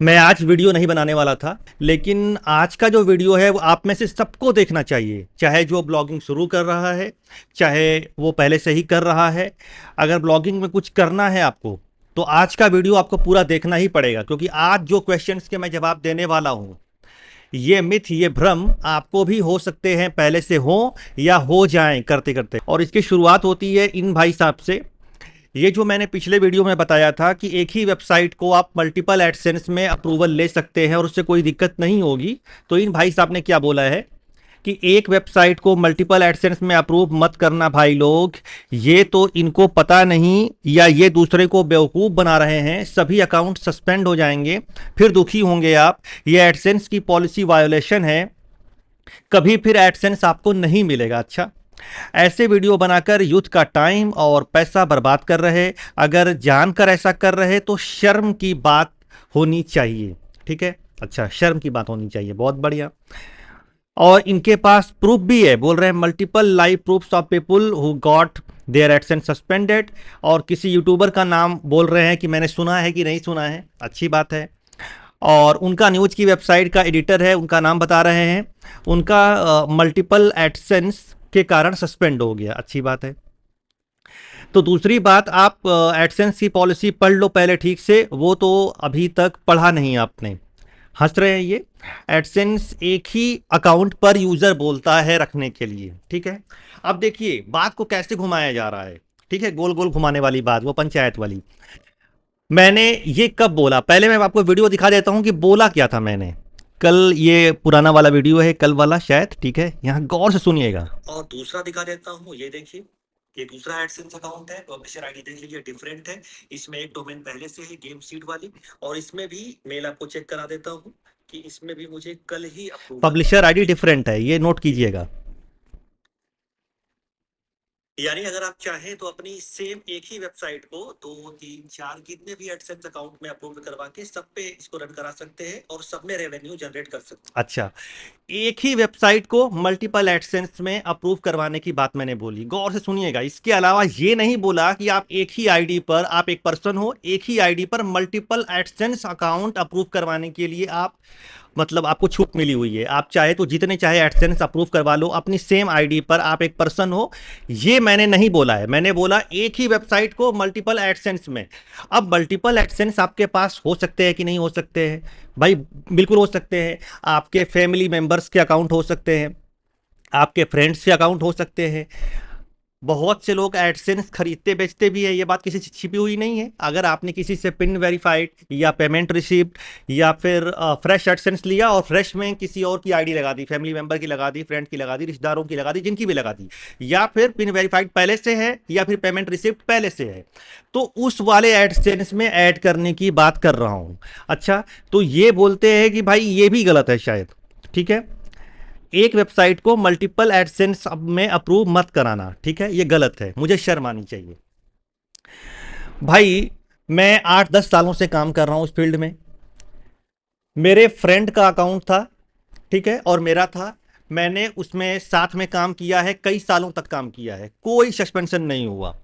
मैं आज वीडियो नहीं बनाने वाला था, लेकिन आज का जो वीडियो है वो आप में से सबको देखना चाहिए, चाहे जो ब्लॉगिंग शुरू कर रहा है, चाहे वो पहले से ही कर रहा है। अगर ब्लॉगिंग में कुछ करना है आपको, तो आज का वीडियो आपको पूरा देखना ही पड़ेगा, क्योंकि आज जो क्वेश्चंस के मैं जवाब देने वाला हूँ, ये मिथ, ये भ्रम आपको भी हो सकते हैं, पहले से हो या हो जाएं करते करते। और इसकी शुरुआत होती है इन भाई साहब से। ये जो मैंने पिछले वीडियो में बताया था कि एक ही वेबसाइट को आप मल्टीपल एडसेंस में अप्रूवल ले सकते हैं और उससे कोई दिक्कत नहीं होगी, तो इन भाई साहब ने क्या बोला है कि एक वेबसाइट को मल्टीपल एडसेंस में अप्रूव मत करना भाई लोग, ये तो इनको पता नहीं या ये दूसरे को बेवकूफ़ बना रहे हैं, सभी अकाउंट सस्पेंड हो जाएंगे, फिर दुखी होंगे आप, ये एडसेंस की पॉलिसी वायोलेशन है, कभी फिर एडसेंस आपको नहीं मिलेगा। अच्छा, ऐसे वीडियो बनाकर यूथ का टाइम और पैसा बर्बाद कर रहे, अगर जानकर ऐसा कर रहे तो शर्म की बात होनी चाहिए। ठीक है, अच्छा, शर्म की बात होनी चाहिए, बहुत बढ़िया। और इनके पास प्रूफ भी है, बोल रहे हैं multiple live proofs of people who got their AdSense suspended. और किसी यूट्यूबर का नाम बोल रहे हैं कि मैंने सुना है कि नहीं सुना है, अच्छी बात है। और उनका न्यूज की वेबसाइट का एडिटर है, उनका नाम बता रहे हैं, उनका मल्टीपल एडसेंस के कारण सस्पेंड हो गया, अच्छी बात है। तो दूसरी बात, आप एडसेंस की पॉलिसी पढ़ लो पहले ठीक से, वो तो अभी तक पढ़ा नहीं आपने, हंस रहे हैं ये। एडसेंस एक ही अकाउंट पर यूजर बोलता है रखने के लिए, ठीक है। अब देखिए बात को कैसे घुमाया जा रहा है, ठीक है, गोल गोल घुमाने वाली बात, वो पंचायत वाली। मैंने ये कब बोला, पहले मैं आपको वीडियो दिखा देता हूं कि बोला क्या था मैंने कल। ये पुराना वाला वीडियो है, कल वाला शायद, ठीक है, यहाँ गौर से सुनिएगा। और दूसरा दिखा देता हूँ, ये देखिए, ये दूसरा एडसेंस अकाउंट है, पब्लिशर आईडी देख लीजिए, डिफरेंट है। इसमें एक डोमेन पहले से है, गेम सीड वाली, और इसमें भी मेल आपको चेक करा देता हूँ कि इसमें भी मुझे कल ही अप्रूवल, पब्लिशर आईडी डिफरेंट है, ये नोट कीजिएगा। यानी अगर आप चाहें तो अपनी सेम एक ही वेबसाइट को 2 3 4 कितने भी एडसेंस अकाउंट में अप्रूव करवा के सब पे इसको रन करा सकते हैं और सब में रेवेन्यू जनरेट कर सकते हैं। अच्छा, एक ही वेबसाइट को मल्टीपल एडसेंस में अप्रूव करवाने की बात मैंने बोली, गौर से सुनिएगा। इसके अलावा ये नहीं बोला कि आप एक ही आईडी पर, आप एक पर्सन हो, एक ही आईडी पर मल्टीपल एडसेंस अकाउंट अप्रूव करवाने के लिए आप, मतलब आपको छूट मिली हुई है, आप चाहे तो जितने चाहे एडसेंस अप्रूव करवा लो अपनी सेम आईडी पर, आप एक पर्सन हो, ये मैंने नहीं बोला है। मैंने बोला एक ही वेबसाइट को मल्टीपल एडसेंस में। अब मल्टीपल एडसेंस आपके पास हो सकते हैं कि नहीं हो सकते हैं भाई, बिल्कुल हो सकते हैं। आपके फैमिली मेंबर्स के अकाउंट हो सकते हैं, आपके फ्रेंड्स के अकाउंट हो सकते हैं। बहुत से लोग एडसेंस खरीदते बेचते भी है, ये बात किसी से छिपी हुई नहीं है। अगर आपने किसी से पिन वेरीफाइड या पेमेंट रिसिप्ट या फिर फ्रेश एडसेंस लिया और फ्रेश में किसी और की आईडी लगा दी, फैमिली मेंबर की लगा दी, फ्रेंड की लगा दी, रिश्तेदारों की लगा दी, जिनकी भी लगा दी, या फिर पिन वेरीफाइड पहले से है या फिर पेमेंट रिसिप्ट पहले से है, तो उस वाले एडसेंस में ऐड करने की बात कर रहा हूं। अच्छा, तो ये बोलते हैं कि भाई ये भी गलत है शायद, ठीक है, एक वेबसाइट को मल्टीपल एडसेंस में अप्रूव मत कराना, ठीक है, ये गलत है, मुझे शर्म आनी चाहिए भाई। मैं 8 10 सालों से काम कर रहा हूं उस फील्ड में। मेरे फ्रेंड का अकाउंट था, ठीक है, और मेरा था, मैंने उसमें साथ में काम किया है, कई सालों तक काम किया है, कोई सस्पेंशन नहीं हुआ।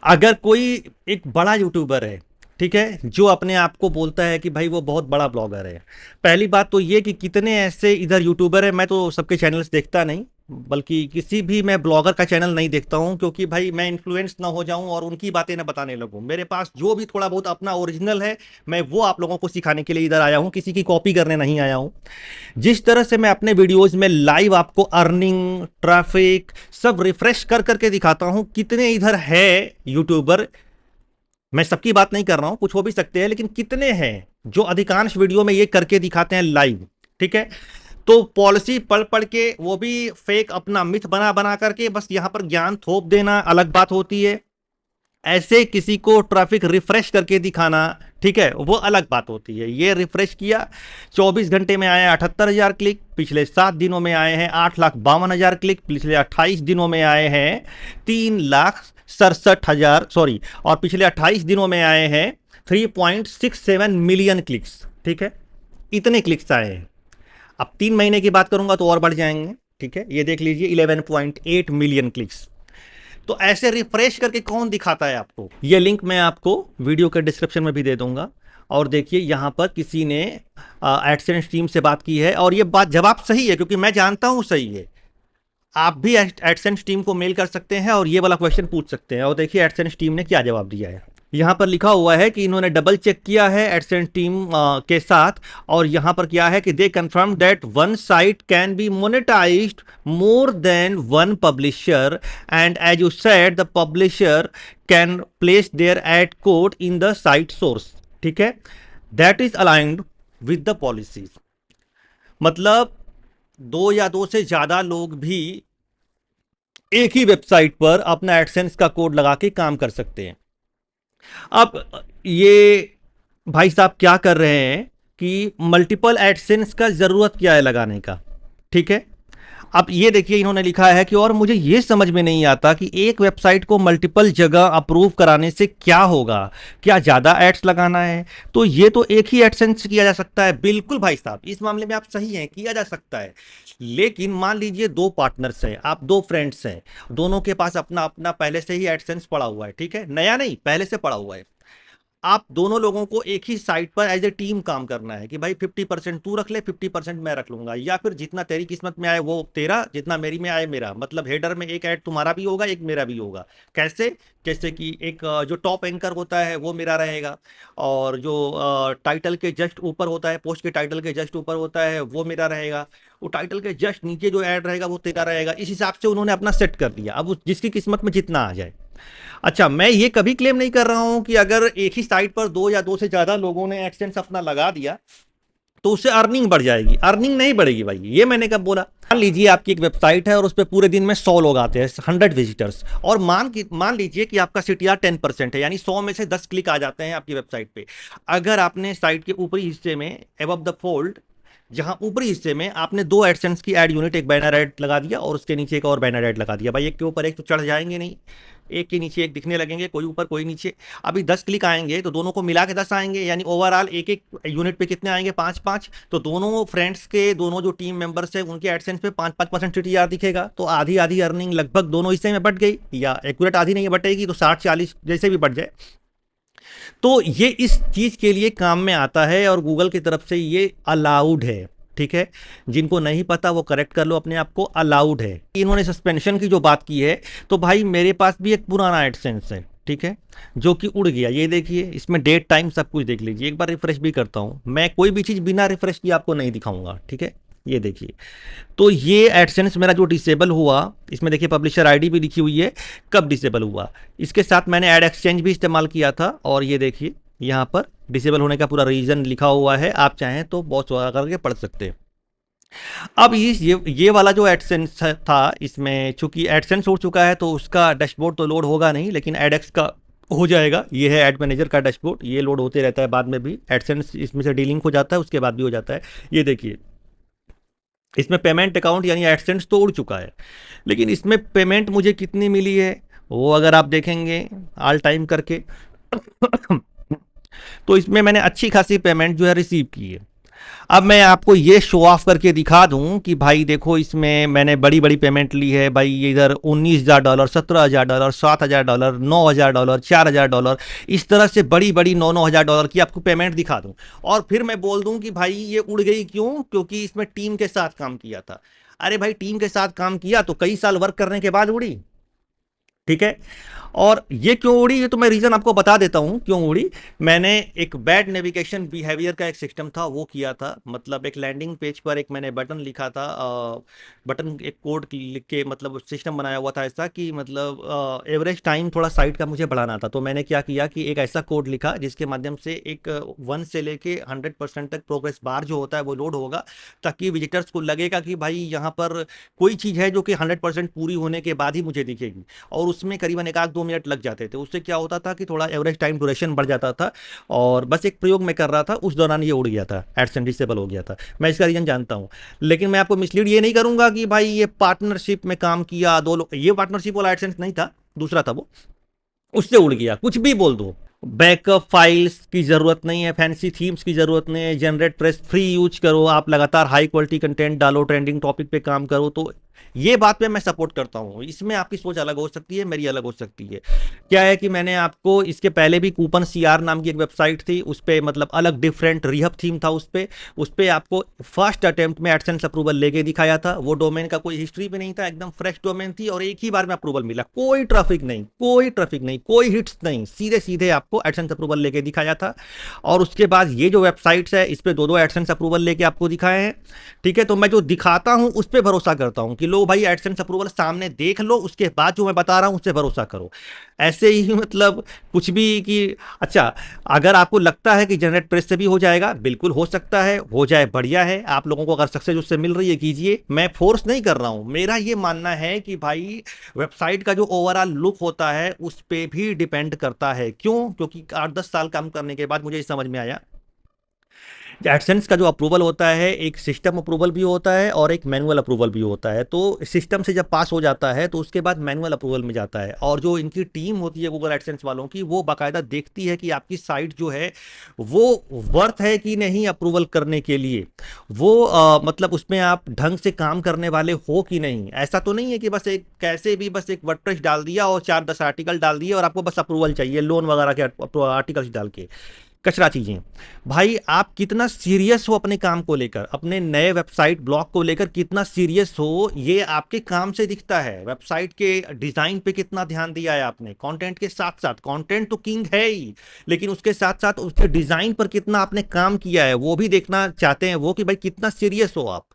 अगर कोई एक बड़ा यूट्यूबर है, ठीक है, जो अपने आप को बोलता है कि भाई वो बहुत बड़ा ब्लॉगर है, पहली बात तो ये कि कितने ऐसे इधर यूट्यूबर है, मैं तो सबके चैनल्स देखता नहीं, बल्कि किसी भी मैं ब्लॉगर का चैनल नहीं देखता हूं, क्योंकि भाई मैं इन्फ्लुएंस ना हो जाऊं और उनकी बातें ना बताने लगूं। मेरे पास जो भी थोड़ा बहुत अपना ओरिजिनल है, मैं वो आप लोगों को सिखाने के लिए इधर आया हूं, किसी की कॉपी करने नहीं आया हूं। जिस तरह से मैं अपने वीडियोस में लाइव आपको अर्निंग, ट्रैफिक सब रिफ्रेश कर करके दिखाता हूं, कितने इधर है यूट्यूबर, मैं सबकी बात नहीं कर रहा हूं, कुछ हो भी सकते हैं, लेकिन कितने हैं जो अधिकांश वीडियो में ये करके दिखाते हैं लाइव, ठीक है। तो पॉलिसी पढ़ पढ़ के, वो भी फेक अपना मिथ बना बना करके बस यहां पर ज्ञान थोप देना अलग बात होती है, ऐसे किसी को ट्रैफिक रिफ्रेश करके दिखाना, ठीक है, वो अलग बात होती है। ये रिफ्रेश किया, 24 घंटे में आए 78,000 क्लिक, पिछले 7 दिनों में आए हैं 8,52,000 क्लिक, पिछले 28 दिनों में आए हैं 3,67,000, सॉरी, और पिछले 28 दिनों में आए हैं 3.67 मिलियन क्लिक्स, ठीक है, इतने क्लिक्स आए हैं। अब 3 महीने की बात करूंगा तो और बढ़ जाएंगे, ठीक है, ये देख लीजिए 11.8 मिलियन क्लिक्स। तो ऐसे रिफ्रेश करके कौन दिखाता है आपको, ये लिंक मैं आपको वीडियो के डिस्क्रिप्शन में भी दे दूंगा, और देखिए यहाँ पर किसी ने एडसेंस टीम से बात की है और ये बात जवाब सही है, क्योंकि मैं जानता हूँ सही है। आप भी एडसेंस टीम को मेल कर सकते हैं और ये वाला क्वेश्चन पूछ सकते हैं, और देखिए एडसेंस टीम ने क्या जवाब दिया है। यहाँ पर लिखा हुआ है कि इन्होंने डबल चेक किया है एडसेंस टीम के साथ, और यहाँ पर क्या है कि they confirm that one site can be monetised more than one publisher, and as you said the publisher can place their ad code in the site source. ठीक है, that is aligned with the policies. मतलब दो या दो से ज्यादा लोग भी एक ही वेबसाइट पर अपना एडसेंस का कोड लगा के काम कर सकते हैं। अब ये भाई साहब क्या कर रहे हैं कि मल्टीपल एडसेंस का जरूरत क्या है लगाने का। ठीक है, अब ये देखिए इन्होंने लिखा है कि और मुझे ये समझ में नहीं आता कि एक वेबसाइट को मल्टीपल जगह अप्रूव कराने से क्या होगा, क्या ज्यादा एड्स लगाना है? तो ये तो एक ही एडसेंस किया जा सकता है। बिल्कुल भाई साहब, इस मामले में आप सही हैं, किया जा सकता है। लेकिन मान लीजिए दो पार्टनर्स हैं, आप दो फ्रेंड्स हैं, दोनों के पास अपना अपना पहले से ही एडसेंस पड़ा हुआ है। ठीक है, नया नहीं, पहले से पड़ा हुआ है। आप दोनों लोगों को एक ही साइट पर एज ए टीम काम करना है कि भाई 50% तू रख ले, 50% मैं रख लूंगा, या फिर जितना तेरी किस्मत में आए वो तेरा, जितना मेरी में आए मेरा। मतलब हेडर में एक ऐड तुम्हारा भी होगा, एक मेरा भी होगा। कैसे? जैसे कि एक जो टॉप एंकर होता है वो मेरा रहेगा, और जो टाइटल के जस्ट ऊपर होता है, पोस्ट के टाइटल के जस्ट ऊपर होता है, वो मेरा रहेगा। वो टाइटल के जस्ट नीचे जो ऐड रहेगा वो तेरा रहेगा। इस हिसाब से उन्होंने अपना सेट कर दिया, अब जिसकी किस्मत में जितना आ जाए। अच्छा, मैं ये कभी क्लेम नहीं कर रहा हूं कि अगर एक ही साइट पर दो या दो से ज्यादा लोगों ने एडसेंस अपना लगा दिया तो उससे अर्निंग बढ़ जाएगी। अर्निंग नहीं बढ़ेगी भाई, ये मैंने कब बोला? मान लीजिए आपकी एक वेबसाइट है और उस पर पूरे दिन में 100 लोग आते हैं, 100 विजिटर्स, और मान लीजिए कि आपका सीटीआर 10% है, यानी 100 में से 10 क्लिक आ जाते हैं आपकी वेबसाइट पे। अगर आपने साइट के ऊपरी हिस्से में एबव द फोल्ड, जहां ऊपरी हिस्से में आपने दो एडसेंस की ऐड यूनिट, एक बैनर ऐड लगा दिया और उसके नीचे एक और बैनर ऐड लगा दिया, भाई एक के ऊपर एक तो चढ़ जाएंगे नहीं, एक के नीचे एक दिखने लगेंगे, कोई ऊपर कोई नीचे। अभी 10 क्लिक आएंगे तो दोनों को मिला के 10 आएंगे, यानी ओवरऑल एक एक यूनिट पे कितने आएंगे? 5-5। तो दोनों फ्रेंड्स के, दोनों जो टीम मेंबर्स है उनके एडसेंस पे 5-5% टीटीआर दिखेगा, तो आधी आधी अर्निंग लगभग दोनों हिस्से में बट गई, या एक्यूरेट आधी नहीं बटेगी तो 60-40 जैसे भी बढ़ जाए। तो ये इस चीज के लिए काम में आता है और गूगल की तरफ से ये अलाउड है। ठीक है, जिनको नहीं पता वो करेक्ट कर लो अपने आप को, अलाउड है। इन्होंने सस्पेंशन की जो बात की है, तो भाई मेरे पास भी एक पुराना एडसेंस है, ठीक है, जो कि उड़ गया। ये देखिए, इसमें डेट टाइम सब कुछ देख लीजिए। एक बार रिफ्रेश भी करता हूं, मैं कोई भी चीज बिना रिफ्रेश किए आपको नहीं दिखाऊंगा। ठीक है, ये देखिए, तो ये एडसेंस मेरा जो डिसेबल हुआ, इसमें देखिए पब्लिशर आईडी भी लिखी हुई है, कब डिसेबल हुआ। इसके साथ मैंने ऐड एक्सचेंज भी इस्तेमाल किया था, और ये देखिए यहाँ पर डिसेबल होने का पूरा रीजन लिखा हुआ है, आप चाहें तो बहुत करके पढ़ सकते हैं। अब ये वाला जो एडसेंस था, इसमें चूंकि एडसेंस उड़ चुका है तो उसका डैशबोर्ड तो लोड होगा नहीं, लेकिन एडएक्स का हो जाएगा। ये है एड मैनेजर का डैशबोर्ड, ये लोड होते रहता है बाद में भी। एडसेंस इसमें से डीलिंक हो जाता है, उसके बाद भी हो जाता है। ये देखिए, इसमें पेमेंट अकाउंट यानी एडसेंस तो उड़ चुका है, लेकिन इसमें पेमेंट मुझे कितनी मिली है वो अगर आप देखेंगे ऑल टाइम करके तो इसमें मैंने अच्छी खासी पेमेंट जो है रिसीव की है। अब मैं आपको ये शो ऑफ करके दिखा दूं कि भाई देखो, इसमें मैंने बड़ी बड़ी पेमेंट ली है भाई। इधर $19,000, $17,000, $7,000, $9,000, $4,000, इस तरह से बड़ी बड़ी $9,000 की आपको पेमेंट दिखा दूं, और फिर मैं बोल दूं कि भाई ये उड़ गई क्यों? क्योंकि इसमें टीम के साथ काम किया था। अरे भाई, टीम के साथ काम किया तो कई साल वर्क करने के बाद उड़ी। ठीक है, और ये क्यों उड़ी, ये तो मैं रीजन आपको बता देता हूं क्यों उड़ी। मैंने एक बैड नेविगेशन बिहेवियर का एक सिस्टम था वो किया था। मतलब एक लैंडिंग पेज पर एक मैंने बटन लिखा था, बटन एक कोड लिख के, मतलब सिस्टम बनाया हुआ था ऐसा कि मतलब एवरेज टाइम थोड़ा साइट का मुझे बढ़ाना था। तो मैंने क्या किया कि एक ऐसा कोड लिखा जिसके माध्यम से एक 1 से लेके 100% तक प्रोग्रेस बार जो होता है वो लोड होगा, ताकि विजिटर्स को लगेगा कि भाई यहाँ पर कोई चीज़ है जो कि 100% पूरी होने के बाद ही मुझे दिखेगी। और उसमें करीबन 1-2 मिनट लग जाते थे। उससे क्या होता था कि थोड़ा एवरेज टाइम ड्यूरेशन बढ़ जाता था। और बस एक प्रयोग में कर रहा था, उस दौरान ये उड़ गया था, एडसेंस डिसेबल हो गया था। मैं इसका रीजन जानता हूं, लेकिन मैं आपको मिसलीड ये नहीं करूंगा कि भाई ये पार्टनरशिप में काम किया दो लोग। ये पार्टनरशिप वाला एडसेंस नहीं था, दूसरा था वो, उससे उड़ गया। कुछ भी बोल दो, बैकअप फाइल्स की जरूरत नहीं है, फैंसी थीम्स की जरूरत नहीं है, जनरेट प्रेस फ्री यूज करो, आप लगातार हाई क्वालिटी कंटेंट डालो, ट्रेंडिंग टॉपिक पे काम करो, तो ये बात पे मैं सपोर्ट करता हूँ। इसमें आपकी सोच अलग हो सकती है, मेरी अलग हो सकती है। क्या है कि मैंने आपको इसके पहले भी कूपन सीआर नाम की एक वेबसाइट थी, उस पे मतलब अलग डिफरेंट रिहब थीम था उस पे आपको फर्स्ट अटेम्प्ट में एडसेंस अप्रूवल लेके दिखाया था। वो डोमेन का कोई हिस्ट्री भी नहीं था, एकदम फ्रेश डोमेन थी और एक ही बार में अप्रूवल मिला, कोई ट्रैफिक नहीं, कोई ट्रैफिक नहीं, कोई हिट्स नहीं, सीधे सीधे आपको एडसेंस अप्रूवल लेके दिखाया था। और उसके बाद ये जो वेबसाइट्स है इस पे दो दो एडसेंस अप्रूवल लेके आपको दिखाए हैं। ठीक है, तो मैं जो दिखाता हूं उस पर भरोसा करता हूं कि लो भाई एडसेंस अप्रूवल सामने देख लो, उसके बाद जो मैं बता रहा हूं उस पर भरोसा करो। ऐसे ही मतलब कुछ भी कि अच्छा, अगर आपको लगता है कि जनरेट प्रेस से भी हो जाएगा, बिल्कुल हो सकता है, हो जाए बढ़िया है। आप लोगों को अगर सक्सेस उससे मिल रही है कीजिए, मैं फोर्स नहीं कर रहा हूं। मेरा ये मानना है कि भाई वेबसाइट का जो ओवरऑल लुक होता है उस पर भी डिपेंड करता है। क्यों? क्योंकि 8-10 साल काम करने के बाद मुझे ये समझ में आया, एडसेंस का जो अप्रूवल होता है एक सिस्टम अप्रूवल भी होता है और एक मैनुअल अप्रूवल भी होता है। तो सिस्टम से जब पास हो जाता है तो उसके बाद मैनुअल अप्रूवल में जाता है, और जो इनकी टीम होती है गूगल एडसेंस वालों की, वो बाकायदा देखती है कि आपकी साइट जो है वो वर्थ है कि नहीं अप्रूवल करने के लिए। वो मतलब उसमें आप ढंग से काम करने वाले हो कि नहीं। ऐसा तो नहीं है कि बस एक कैसे भी बस एक वर्डप्रेस डाल दिया और 4-10 आर्टिकल डाल दिए और आपको बस अप्रूवल चाहिए लोन वगैरह के आर्टिकल्स डाल के, कचरा चीजें। भाई आप कितना सीरियस हो अपने काम को लेकर, अपने नए वेबसाइट ब्लॉग को लेकर कितना सीरियस हो, ये आपके काम से दिखता है। वेबसाइट के डिजाइन पे कितना ध्यान दिया है आपने, कंटेंट के साथ साथ, कंटेंट तो किंग है ही, लेकिन उसके साथ साथ उसके डिजाइन पर कितना आपने काम किया है वो भी देखना चाहते हैं वो, कि भाई कितना सीरियस हो आप।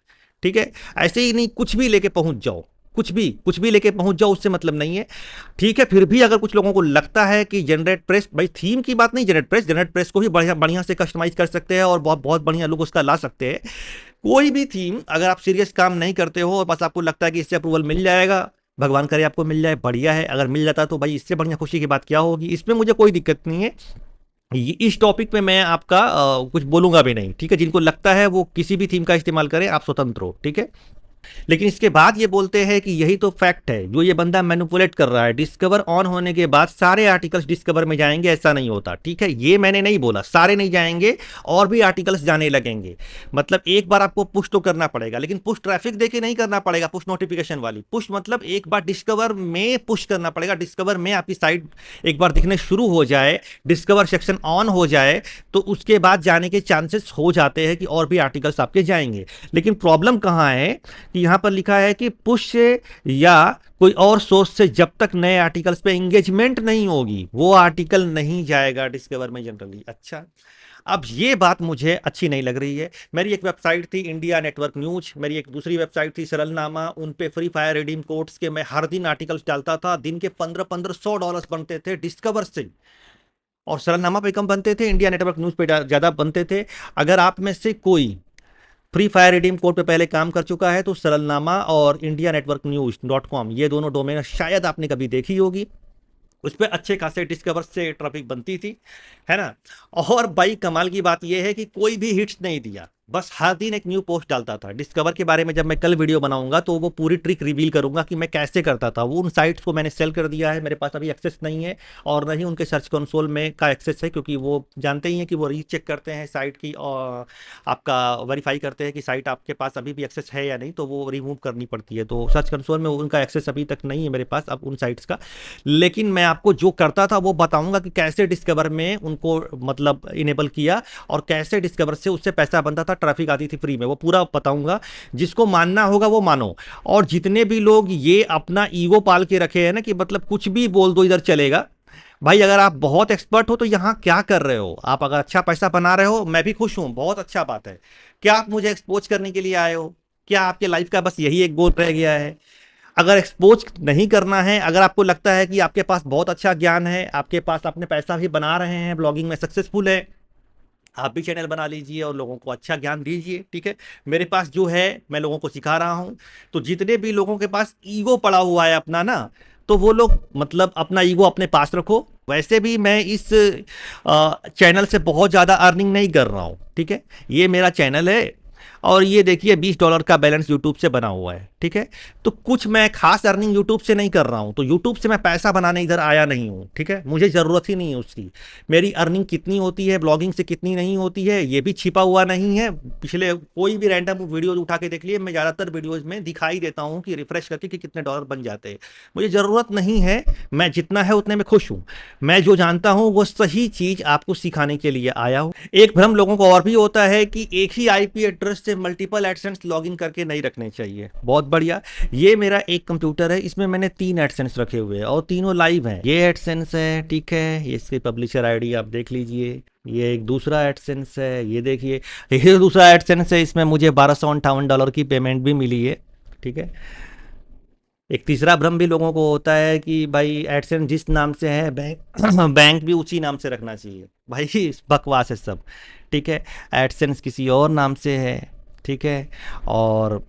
ठीक है, ऐसे ही नहीं कुछ भी लेके पहुंच जाओ, कुछ भी लेके पहुंच जाओ, उससे मतलब नहीं है। ठीक है, फिर भी अगर कुछ लोगों को लगता है कि जनरेट प्रेस, भाई थीम की बात नहीं, जनरेट प्रेस को भी बढ़िया बढ़िया से कस्टमाइज कर सकते हैं और बहुत बहुत बढ़िया लुक उसका ला सकते हैं। कोई भी थीम अगर आप सीरियस काम नहीं करते हो और बस आपको लगता है कि इससे अप्रूवल मिल जाएगा, भगवान करे आपको मिल जाए, बढ़िया है। अगर मिल जाता तो भाई इससे बढ़िया खुशी की बात क्या होगी, इसमें मुझे कोई दिक्कत नहीं है। इस टॉपिक पे मैं आपका कुछ बोलूंगा भी नहीं। ठीक है, जिनको लगता है वो किसी भी थीम का इस्तेमाल करें, आप स्वतंत्र हो। ठीक है, लेकिन इसके बाद ये बोलते हैं कि यही तो फैक्ट है, जो ये बंदा मैनिपुलेट कर रहा है। डिस्कवर ऑन होने के बाद सारे आर्टिकल्स डिस्कवर में जाएंगे, ऐसा नहीं होता। ठीक है, ये मैंने नहीं बोला सारे नहीं जाएंगे, और भी आर्टिकल्स जाने लगेंगे। मतलब एक बार आपको पुश तो करना पड़ेगा, लेकिन पुश ट्रैफिक देके नहीं करना पड़ेगा, पुश नोटिफिकेशन वाली पुश, मतलब एक बार डिस्कवर में पुश करना पड़ेगा। डिस्कवर में आपकी साइट एक बार दिखने शुरू हो जाए, डिस्कवर सेक्शन ऑन हो जाए, तो उसके बाद जाने के चांसेस हो जाते हैं कि और भी आर्टिकल्स आपके जाएंगे। लेकिन प्रॉब्लम कहां है कि यहां पर लिखा है कि पुश से या कोई और सोर्स से जब तक नए आर्टिकल्स पे एंगेजमेंट नहीं होगी वो आर्टिकल नहीं जाएगा डिस्कवर में जनरली। अच्छा, अब ये बात मुझे अच्छी नहीं लग रही है। मेरी एक वेबसाइट थी इंडिया नेटवर्क न्यूज, मेरी एक दूसरी वेबसाइट थी सरलनामा, उन पे फ्री फायर रिडीम कोड्स के मैं हर दिन आर्टिकल्स डालता था। दिन के 1500-1500 बनते थे डिस्कवर से, और सरलनामा पे कम बनते थे, इंडिया नेटवर्क न्यूज पे ज्यादा बनते थे। अगर आप में से कोई फ्री फायर रिडीम कोड पे पहले काम कर चुका है तो सरलनामा और इंडिया नेटवर्क न्यूज .com ये दोनों डोमेन शायद आपने कभी देखी होगी। उस पर अच्छे खासे डिस्कवर से ट्रैफिक बनती थी, है ना। और भाई कमाल की बात यह है कि कोई भी हिट्स नहीं दिया, बस हर दिन एक न्यू पोस्ट डालता था। डिस्कवर के बारे में जब मैं कल वीडियो बनाऊंगा तो वो पूरी ट्रिक रिवील करूंगा कि मैं कैसे करता था। वो उन साइट्स को मैंने सेल कर दिया है, मेरे पास अभी एक्सेस नहीं है, और न ही उनके सर्च कंसोल में का एक्सेस है, क्योंकि वो जानते ही हैं कि वो रीचेक करते हैं साइट की और आपका वेरीफाई करते हैं कि साइट आपके पास अभी भी एक्सेस है या नहीं, तो वो रिमूव करनी पड़ती है। तो सर्च कंसोल में उनका एक्सेस अभी तक नहीं है मेरे पास अब उन साइट्स का। लेकिन मैं आपको जो करता था वो बताऊंगा कि कैसे डिस्कवर में उनको मतलब इनेबल किया और कैसे डिस्कवर से उससे पैसा बनता था, ट्रैफिक आती थी फ्री में, वो पूरा बताऊंगा। जिसको मानना होगा वो मानो। और जितने भी लोग ये अपना ईगो पाल के रखे हैं ना कि मतलब कुछ भी बोल दो इधर चलेगा, भाई अगर आप बहुत एक्सपर्ट हो तो यहां क्या कर रहे हो आप? अगर अच्छा पैसा बना रहे हो मैं भी खुश हूं, बहुत अच्छा बात है। क्या आप मुझे एक्सपोज करने के लिए आए हो? क्या आपके लाइफ का बस यही एक गोल रह गया है? अगर एक्सपोज नहीं करना है, अगर आपको लगता है कि आपके पास बहुत अच्छा ज्ञान है, आपके पास अपने पैसा भी बना रहे हैं, ब्लॉगिंग में सक्सेसफुल है, आप भी चैनल बना लीजिए और लोगों को अच्छा ज्ञान दीजिए। ठीक है, मेरे पास जो है मैं लोगों को सिखा रहा हूं। तो जितने भी लोगों के पास ईगो पड़ा हुआ है अपना ना, तो वो लोग मतलब अपना ईगो अपने पास रखो। वैसे भी मैं इस चैनल से बहुत ज़्यादा अर्निंग नहीं कर रहा हूँ। ठीक है, ये मेरा चैनल है, और ये देखिए $20 का बैलेंस यूट्यूब से बना हुआ है, ठीक है। तो कुछ मैं खास अर्निंग यूट्यूब से नहीं कर रहा हूँ, तो यूट्यूब से मैं पैसा बनाने इधर आया नहीं हूँ, ठीक है, मुझे ज़रूरत ही नहीं है उसकी। मेरी अर्निंग कितनी होती है ब्लॉगिंग से, कितनी नहीं होती है, ये भी छिपा हुआ नहीं है। पिछले कोई भी रैंडम वीडियो उठा के देख लिए, मैं ज़्यादातर वीडियोज़ में दिखाई देता हूँ कि रिफ्रेश करके कि कितने डॉलर बन जाते हैं। मुझे ज़रूरत नहीं है, मैं जितना है उतने में खुश हूँ। मैं जो जानता हूँ वो सही चीज़ आपको सिखाने के लिए आया हूँ। एक भ्रम लोगों को और भी होता है कि एक ही आईपी एड्रेस से मल्टीपल एडसेंस लॉगिन करके नहीं रखने चाहिए। बहुत बढ़िया, ये मेरा एक कंप्यूटर है, इसमें मैंने 3 एडसेंस रखे हुए हैं और तीनों लाइव हैं। ये एडसेंस है, ठीक है, ये इसकी पब्लिशर आईडी आप देख लीजिए। ये एक दूसरा एडसेंस है, ये देखिए, ये दूसरा एडसेंस है, इसमें मुझे $1258 की पेमेंट भी मिली है, ठीक है। एक तीसरा भ्रम भी लोगों को होता है कि भाई एडसेंस जिस नाम से है बैंक बैंक भी उसी नाम से रखना चाहिए। भाई बकवास है सब, ठीक है। एडसेंस किसी और नाम से है, ठीक है, और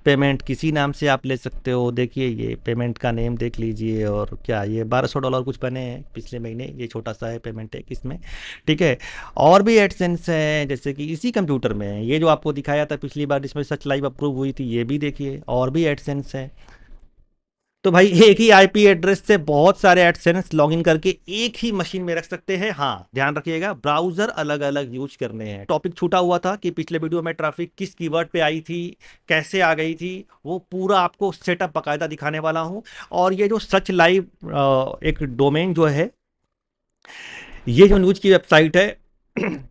पेमेंट किसी नाम से आप ले सकते हो। देखिए ये पेमेंट का नेम देख लीजिए, और क्या ये $1200 कुछ बने हैं पिछले महीने, ये छोटा सा है पेमेंट है इसमें, ठीक है। और भी एडसेंस है, जैसे कि इसी कंप्यूटर में है, ये जो आपको दिखाया था पिछली बार जिसमें सच लाइव अप्रूव हुई थी, ये भी देखिए और भी एडसेंस है। तो भाई एक ही आईपी एड्रेस से बहुत सारे एडसेंस लॉगिन करके एक ही मशीन में रख सकते हैं। हाँ ध्यान रखिएगा, ब्राउजर अलग अलग यूज करने हैं। टॉपिक छूटा हुआ था कि पिछले वीडियो में ट्रैफिक किस कीवर्ड पे आई थी, कैसे आ गई थी, वो पूरा आपको सेटअप बकायदा दिखाने वाला हूँ। और ये जो सच लाइव एक डोमेन जो है, ये जो न्यूज की वेबसाइट है,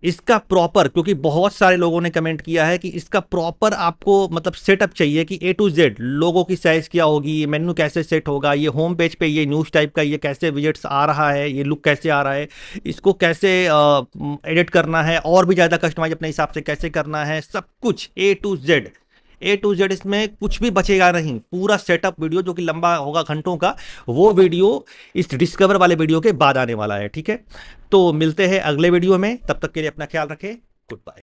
इसका प्रॉपर, क्योंकि बहुत सारे लोगों ने कमेंट किया है कि इसका प्रॉपर आपको मतलब सेटअप चाहिए कि A to Z लोगों की साइज क्या होगी, ये मेन्यू कैसे सेट होगा, ये होम पेज पे ये न्यूज़ टाइप का ये कैसे विजेट्स आ रहा है, ये लुक कैसे आ रहा है, इसको कैसे एडिट करना है, और भी ज़्यादा कस्टमाइज अपने हिसाब से कैसे करना है, सब कुछ A to Z इसमें कुछ भी बचेगा नहीं। पूरा सेटअप वीडियो जो कि लंबा होगा घंटों का, वो वीडियो इस डिस्कवर वाले वीडियो के बाद आने वाला है, ठीक है। तो मिलते हैं अगले वीडियो में, तब तक के लिए अपना ख्याल रखें। Good bye.